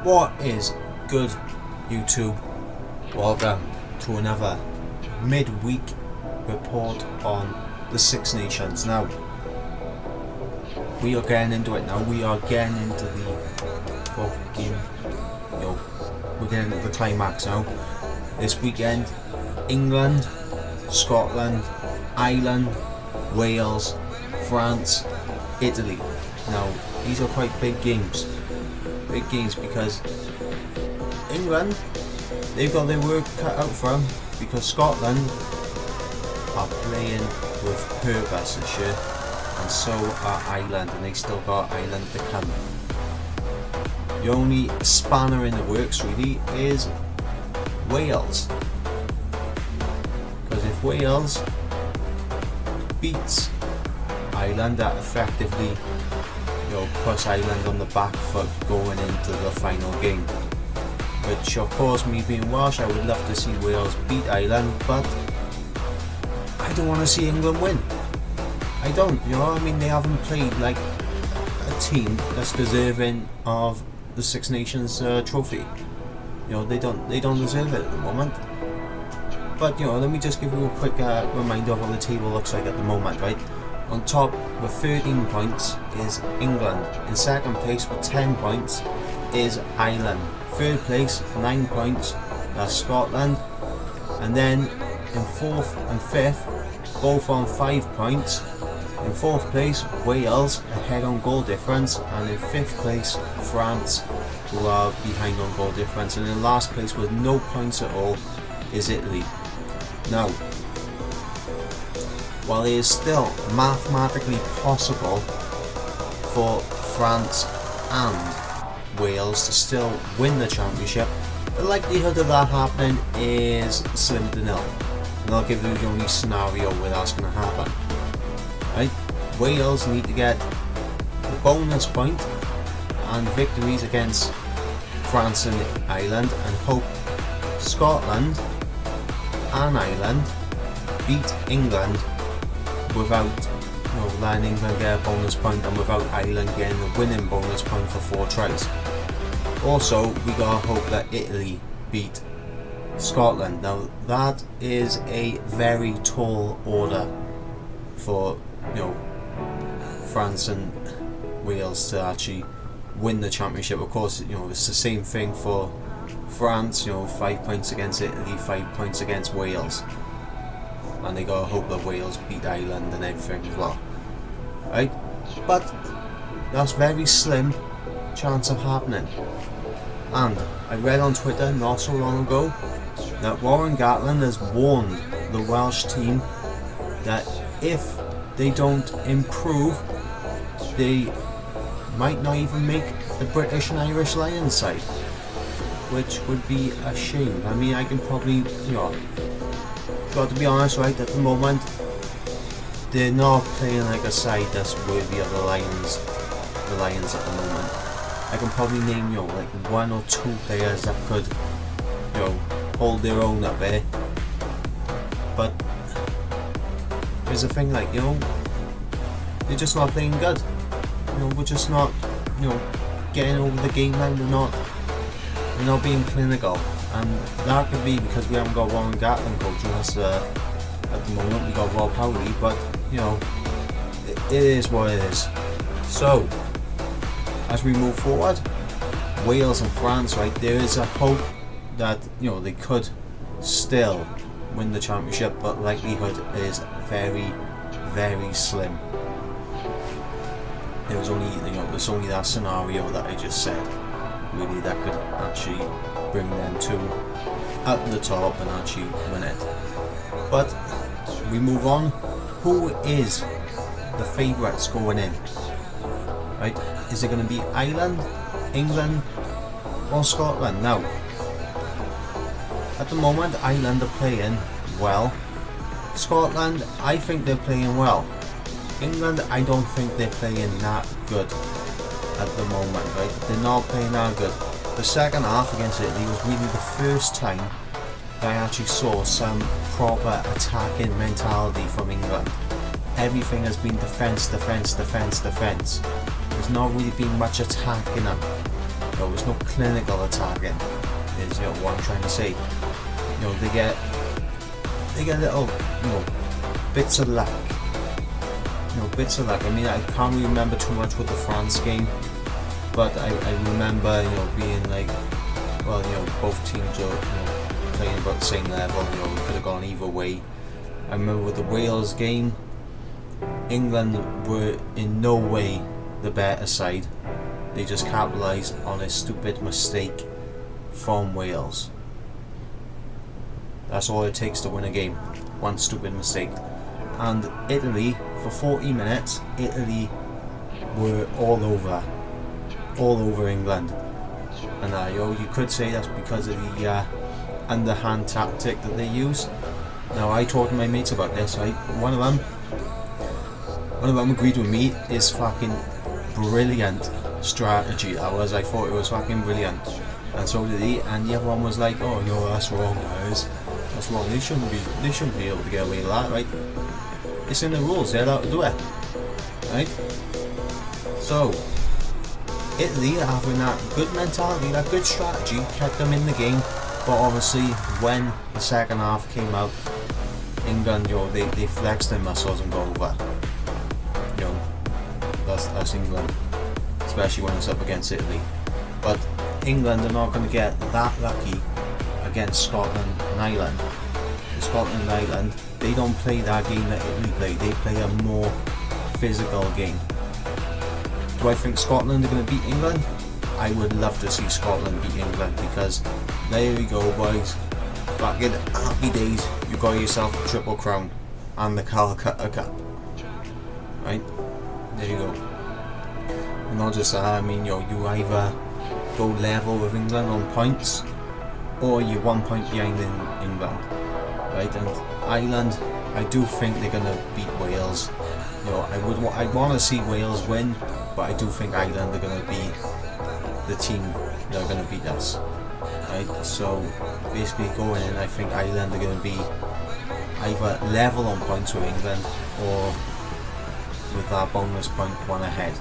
What is good, YouTube? Welcome to another midweek report on the Six Nations. Now, we are getting into it now. We are getting into the fucking, we're getting into the climax now. This weekend, England, Scotland, Ireland, Wales, France, Italy. Now, these are quite big games. Big games because England, they've got their work cut out for them, because Scotland are playing with purpose this year, and so are Ireland, and they still got Ireland to come. The only spanner in the works really is Wales, because if Wales beats Ireland, that effectively puts Ireland on the back foot going into the final game. Which, of course, me being Welsh, I would love to see Wales beat Ireland, but I don't want to see England win. I don't, I mean, they haven't played like a team that's deserving of the Six Nations trophy. They don't deserve it at the moment. But let me just give you a quick reminder of what the table looks like at the moment, right? On top with 13 points is England. In second place with 10 points is Ireland. Third place, 9 points, that's Scotland. And then in fourth and fifth, both on 5 points. In fourth place, Wales, ahead on goal difference. And in fifth place, France, who are behind on goal difference. And in last place with no points at all is Italy. Now, while it is still mathematically possible for France and Wales to still win the championship, the likelihood of that happening is slim to nil. And I'll give you the only scenario where that's going to happen. Right? Wales need to get the bonus point and victories against France and Ireland, and hope Scotland and Ireland beat England without letting England get a bonus point, and without Ireland getting a winning bonus point for 4 tries. Also, we gotta hope that Italy beat Scotland. Now, that is a very tall order for France and Wales to actually win the championship. Of course, it's the same thing for France. 5 points against Italy, 5 points against Wales. And they gotta hope that Wales beat Ireland and everything as well, right? But that's very slim chance of happening. And I read on Twitter not so long ago that Warren Gatland has warned the Welsh team that if they don't improve, they might not even make the British and Irish Lions side, which would be a shame. I mean, I can probably, got to be honest, right, at the moment they're not playing like a side that's worthy of the Lions at the moment. I can probably name like 1 or 2 players that could hold their own up there, but there's a thing, like they're just not playing good. We're just not getting over the game line. We're not being clinical. And that could be because we haven't got Warren Gatland coaching us at the moment. We got Rob Howley, but it is what it is. So as we move forward, Wales and France, right, there is a hope that they could still win the championship, but likelihood is very, very slim. There's only that scenario that I just said, really, that could actually bring them to at the top and actually win it. But we move on. Who is the favourites going in? Right? Is it going to be Ireland, England, or Scotland? Now, at the moment, Ireland are playing well. Scotland, I think they're playing well. England, I don't think they're playing that good at the moment. Right? They're not playing that good. The second half against Italy was really the first time that I actually saw some proper attacking mentality from England. Everything has been defence, defence, defence, defence. There's not really been much attacking them. there's no clinical attacking, is what I'm trying to say. They get little, bits of luck. Bits of luck. I mean, I can't really remember too much with the France game, but I remember, being like, well, both teams are, playing about the same level. It could have gone either way. I remember with the Wales game, England were in no way the better side. They just capitalised on a stupid mistake from Wales. That's all it takes to win a game. One stupid mistake. And Italy, for 40 minutes, Italy were all over England. And you could say that's because of the underhand tactic that they use. Now, I talked to my mates about this, right? One of them agreed with me. It's fucking brilliant strategy. I thought it was fucking brilliant, and so did he. And the other one was like, "Oh no, that's wrong, guys. That's wrong. They shouldn't be able to get away with that, right? It's in the rules. They're allowed to do it, right?" So Italy, having that good mentality, that good strategy, kept them in the game. But obviously, when the second half came out, England, they flexed their muscles and got over. That's England, especially when it's up against Italy. But England are not going to get that lucky against Scotland and Ireland. Scotland and Ireland, they don't play that game that Italy play. They play a more physical game. Do I think Scotland are going to beat England? I would love to see Scotland beat England, because there we go, boys. Back in happy days, you got yourself a triple crown and the Calcutta Cup. Right? There you go. And not just that, I mean, you either go level with England on points, or you're 1 point behind in England. Right? And Ireland, I do think they're going to beat Wales. I want to see Wales win, but I do think Ireland are going to be the team that are going to beat us. Right? So basically going in, I think Ireland are going to be either level on points with England, or with that bonus point one ahead.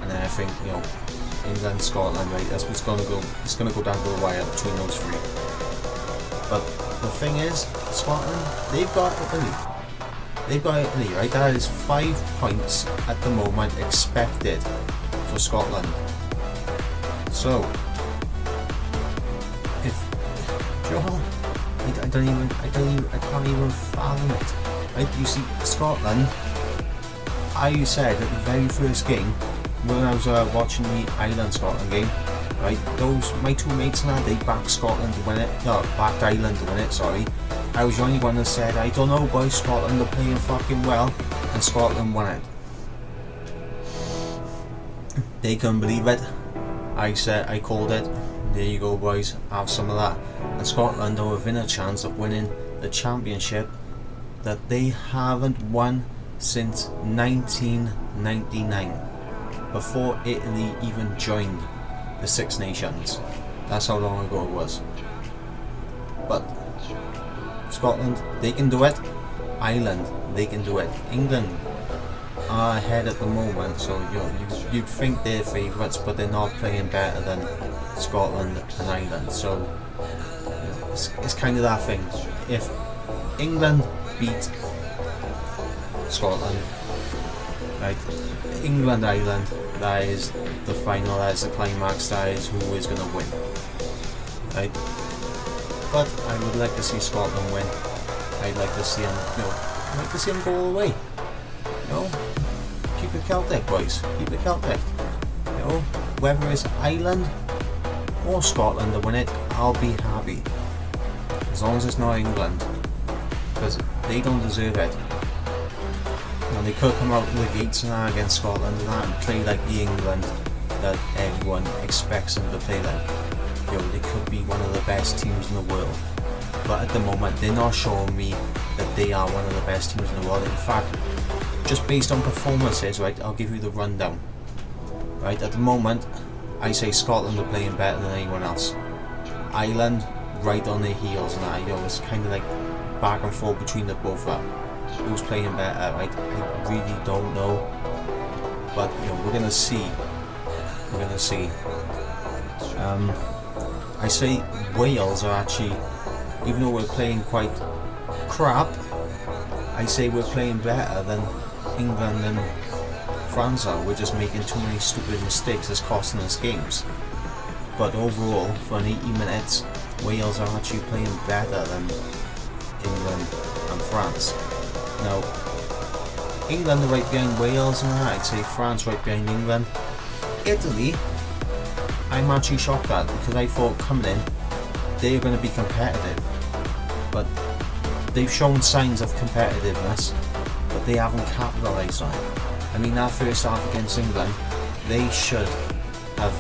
And then I think, England, Scotland, right, that's what's going to go. It's going to go down to the wire between those three. But the thing is, Scotland, they've got Italy, right? That is 5 points at the moment expected for Scotland. So, I can't even fathom it. Right? You see, Scotland, I said at the very first game, when I was watching the Ireland-Scotland game, right, my two mates and I, they backed Scotland to win it, backed Ireland to win it, sorry. I was the only one that said, I don't know boys, Scotland are playing fucking well, and Scotland won it. They couldn't believe it. I called it. There you go boys, have some of that. And Scotland are within a chance of winning the championship that they haven't won since 1999, before Italy even joined the Six Nations. That's how long ago it was. But Scotland, they can do it. Ireland, they can do it. England are ahead at the moment, so you'd think they're favourites, but they're not playing better than Scotland and Ireland. So it's kind of that thing. If England beat Scotland, right, England, Ireland, that is the final, that is the climax, that is who is going to win, right? But I would like to see Scotland win. I'd like to see them, I'd like to see them go all the way. Keep it Celtic, boys. Keep it Celtic. Whether it's Ireland or Scotland to win it, I'll be happy. As long as it's not England, because they don't deserve it. And they could come out of the gates and against Scotland and that, and play like the England that everyone expects them to play like. They could be one of the best teams in the world. But at the moment, they're not showing me that they are one of the best teams in the world. In fact, just based on performances, right, I'll give you the rundown. Right, at the moment, I say Scotland are playing better than anyone else. Ireland, right on their heels, and it's kind of like back and forth between the both of them. Who's playing better, right? I really don't know. But we're gonna see. I say Wales are actually, even though we're playing quite crap, I say we're playing better than England and France are. We're just making too many stupid mistakes that's costing us games. But overall, for an 80 minutes, Wales are actually playing better than England and France. Now, England are right behind Wales, and I'd say France right behind England. Italy, I'm actually shocked at, because I thought coming in, they're going to be competitive. But they've shown signs of competitiveness, but they haven't capitalised on it. I mean, that first half against England, they should have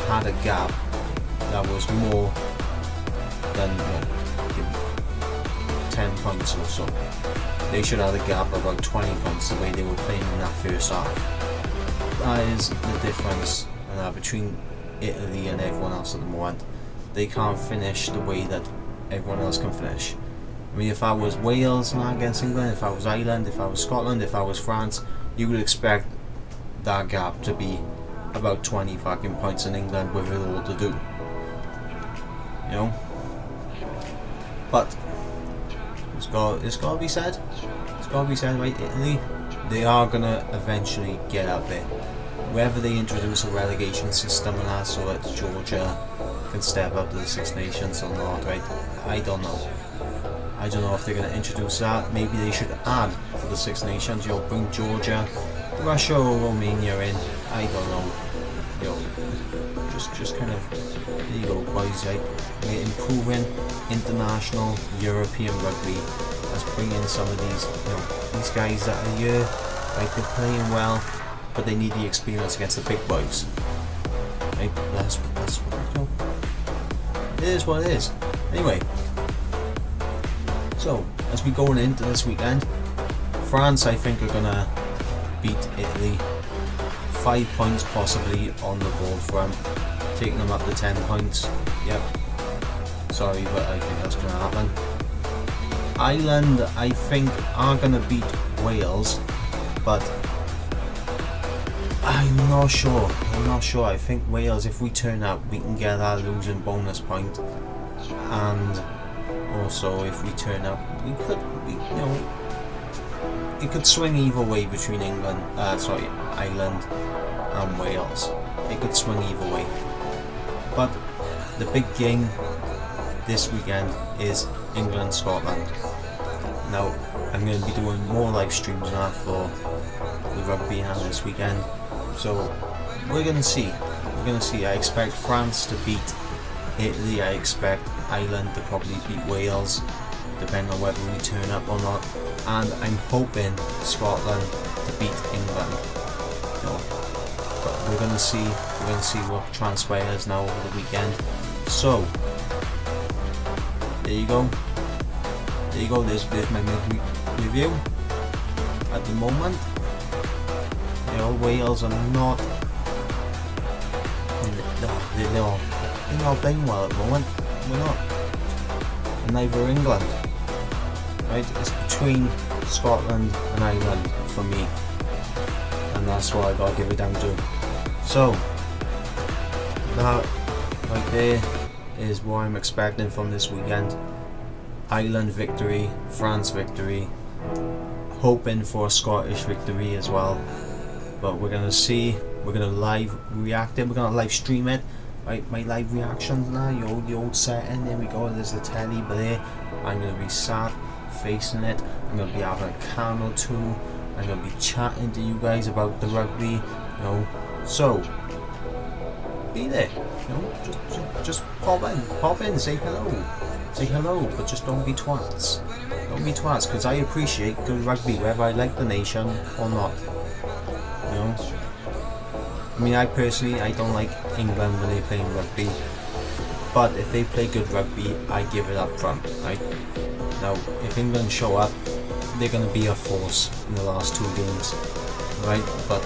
had a gap that was more than 10 points or so. They should have had a gap of about 20 points the way they were playing in that first half. That is the difference between Italy and everyone else at the moment. They can't finish the way that everyone else can finish. I mean, if I was Wales against England, if I was Ireland, if I was Scotland, if I was France, you would expect that gap to be about 20 fucking points in England with it all to do. You know? But it's got to be said. It's got to be said, right? Italy, they are gonna eventually get out there. Whether they introduce a relegation system and that so that Georgia can step up to the Six Nations or not, right? I don't know. I don't know if they're going to introduce that. Maybe they should add for the Six Nations, bring Georgia, Russia or Romania in. I don't know. Just kind of, there you go, boys, right? We're improving international European rugby. Let's bring in some of these, these guys that are here, right? They're playing well, but they need the experience against the big boys. Right? That's it is what it is. Anyway, so as we going into this weekend, France I think are gonna beat Italy. 5 points possibly on the board for them, taking them up to 10 points. Yep. Sorry, but I think that's gonna happen. Ireland I think are gonna beat Wales, but I'm not sure. I think Wales, if we turn up, we can get our losing bonus point, and also if we turn up, we could, it could swing either way between Ireland and Wales. It could swing either way. But the big game this weekend is England-Scotland. Now, I'm going to be doing more live streams now for the rugby hand this weekend. So we're going to see. I expect France to beat Italy. I expect Ireland to probably beat Wales, depending on whether we turn up or not. And I'm hoping Scotland to beat England. But we're going to see. We're going to see what transpires now over the weekend. So there you go. There's my review. At the moment, Wales are not. They're not playing well at the moment. We're not. And neither England. Right? It's between Scotland and Ireland for me. And that's what I gotta give it down to. So that right there is what I'm expecting from this weekend. Ireland victory, France victory, hoping for a Scottish victory as well. But we're gonna see. We're gonna live react it. We're gonna live stream it. Right, my live reactions now. The old setting. There we go. There's the telly there. I'm gonna be sat facing it. I'm gonna be having a can or two. I'm gonna be chatting to you guys about the rugby. So be there. Just pop in, say hello, but just don't be twats. Because I appreciate good rugby, whether I like the nation or not. I mean, I personally, I don't like England when they play rugby, but if they play good rugby, I give it up front, right? Now, if England show up, they're going to be a force in the last 2 games, right? But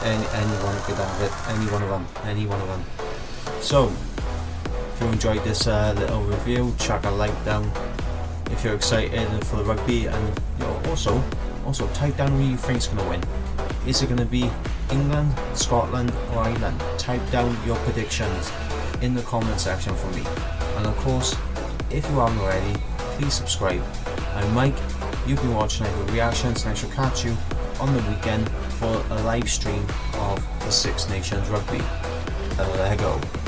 anyone could have it, any one of them. So, if you enjoyed this little review, chuck a like down. If you're excited for the rugby, and also type down who you think's going to win. Is it going to be England, Scotland or Ireland? Type down your predictions in the comment section for me. And of course, if you haven't already, please subscribe. I'm Mike, you've been watching Ivor Reactions, and I shall catch you on the weekend for a live stream of the Six Nations Rugby. There we go.